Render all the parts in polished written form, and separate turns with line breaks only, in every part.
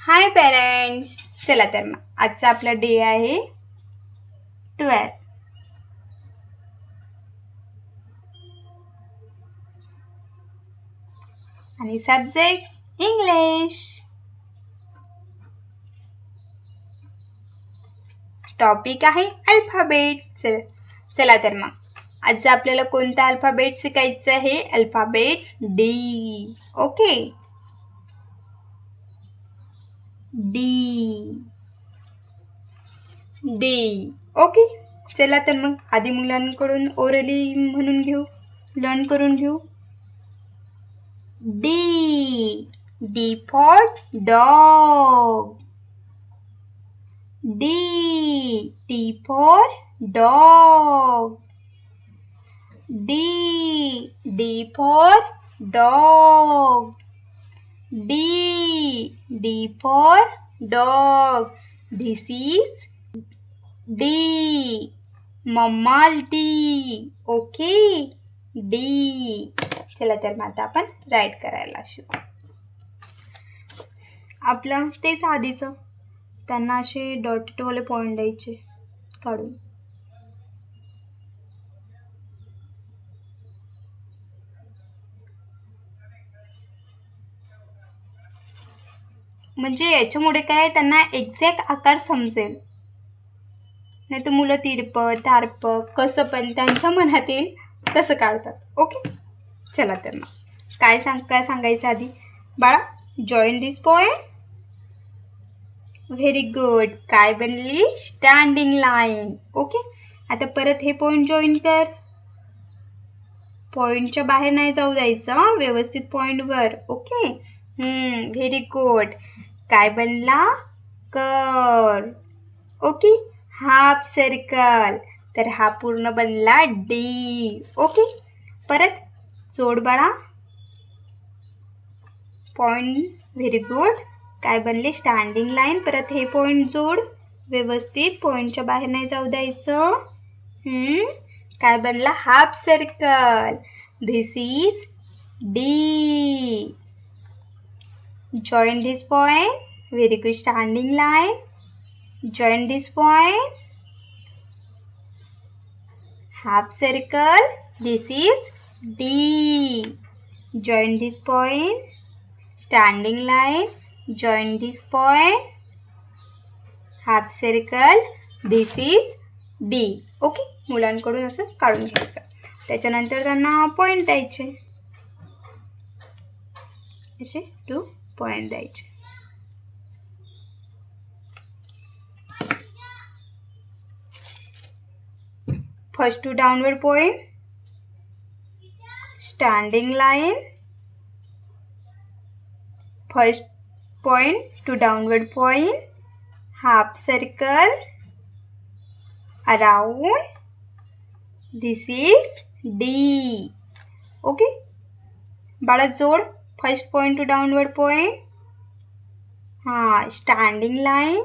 हाय parents. चला तर मग आजचा आपला डे आहे 12. आणि सब्जेक्ट इंग्लिश. टॉपिक आहे अल्फाबेट. चला तर मग आज आपल्याला कोणता अल्फाबेट शिकायचा आहे? Alphabet D. Okay, D D. Okay, चला तर मग आधी मुलांकडून ओरली म्हणून घेऊ, लर्न करून घेऊ. D. D for dog. D. D for dog. D. D for dog. D. D for dog. This is D. Mama's D. Okay. D. चला तर मग आता आपण राईट करायला शिकू. आपलं तेच आधीचं, त्यांना असे डॉटवाले पॉईंट द्यायचे काढून. म्हणजे याच्यामुळे काय त्यांना एक्झॅक्ट आकार समजेल. नाही तर मुलं तिरपं तारपं कसं पण त्यांच्या मनात येईल तसं काढतात. ओके, चला तर मग काय सांगायचं आधी बाळा? जॉईन दिस पॉईंट. Very good. काय बनली? Standing line. ओके, आता परत हे पॉईंट जॉईन कर. पॉईंटच्या बाहेर नाही जाऊ द्यायचं, व्यवस्थित पॉईंटवर. Okay, very good. काय बनला? कर. Okay, half circle. तर हा पूर्ण बनला डी. ओके, परत जोड बाळा पॉईंट. Very good. काय बनले? Standing line. परत हे पॉईंट जोड व्यवस्थित, पॉईंटच्या बाहेर नाही जाऊ द्यायचं. काय बनला? Half circle. This is D. Join this point. Very good. Standing line. Join this point. Half circle. This is D. Join this point. Standing line. Join this point. Half circle. This is D. Okay, मुलांकडून असं काढून घ्यायचं. त्याच्यानंतर त्यांना point द्यायचे, असे 2 point द्यायचे. First 2 downward point, standing line. First point 2 downward point, half circle around. This is D. Okay, बाळा जोड. First point to downward point, standing line.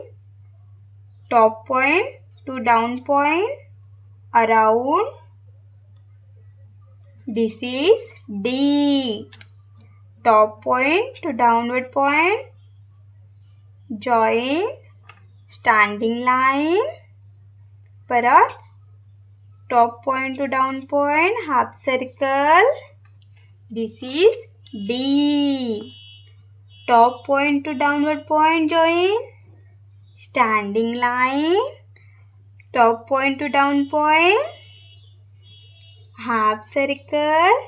Top point to down point, around. This is D. Top point to downward point, join. Standing line. परत top point to down point, half circle. This is D. Top point to downward point, join. Standing line. Top point to down point, half circle.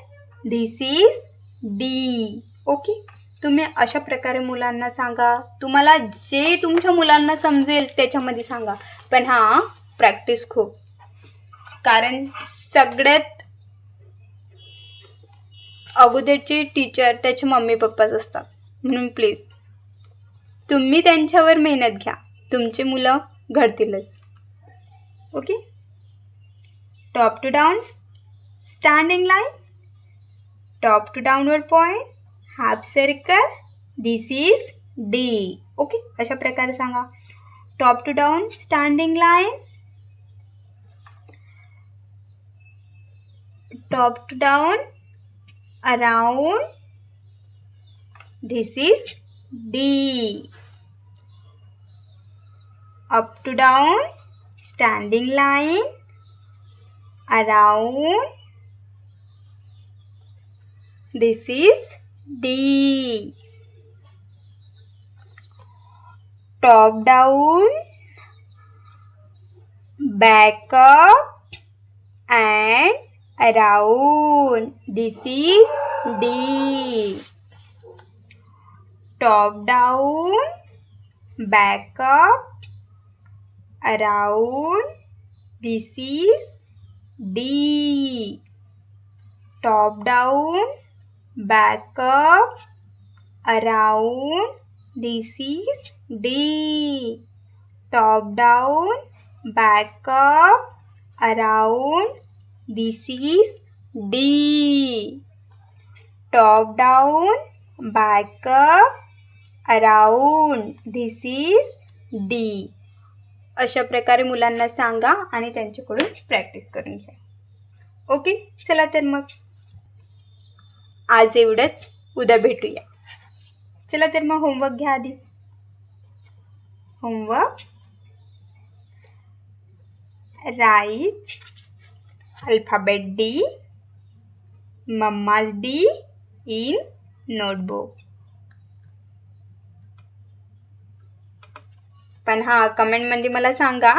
This is D. Okay, तुम्ही अशा प्रकारे मुलांना सांगा. तुम्हाला जे तुमच्या मुलांना समजेल त्याच्यामध्ये सांगा, पण प्रॅक्टिस खूप. कारण सगळ्यात अगोदरचे टीचर त्याचे मम्मी पप्पाच असतात. म्हणून प्लीज तुम्ही त्यांच्यावर मेहनत घ्या, तुमचे मुलं घडतीलच. Okay, top to down standing line. Top to downward point, half circle. This is D. Okay, अशा प्रकारे सांगा. Top to down standing line. Top to down around. This is D. up to down, standing line, around. This is D. Top down, back up and around. This is D. Top down, back up, around. This is D. Top down, back up, around. This is D. Top down, back up, around. This is D. Top down, back up, around. This is D. अशा प्रकारे मुलांना सांगा आणि त्यांच्याकडून practice करून घ्या. Okay, चला तर मग आज एवढंच. उद्या भेटूया. चला तर मग होमवर्क घ्या आधी. Homework, write alphabet D, mamma's D in notebook. पण कमेंटमध्ये मला सांगा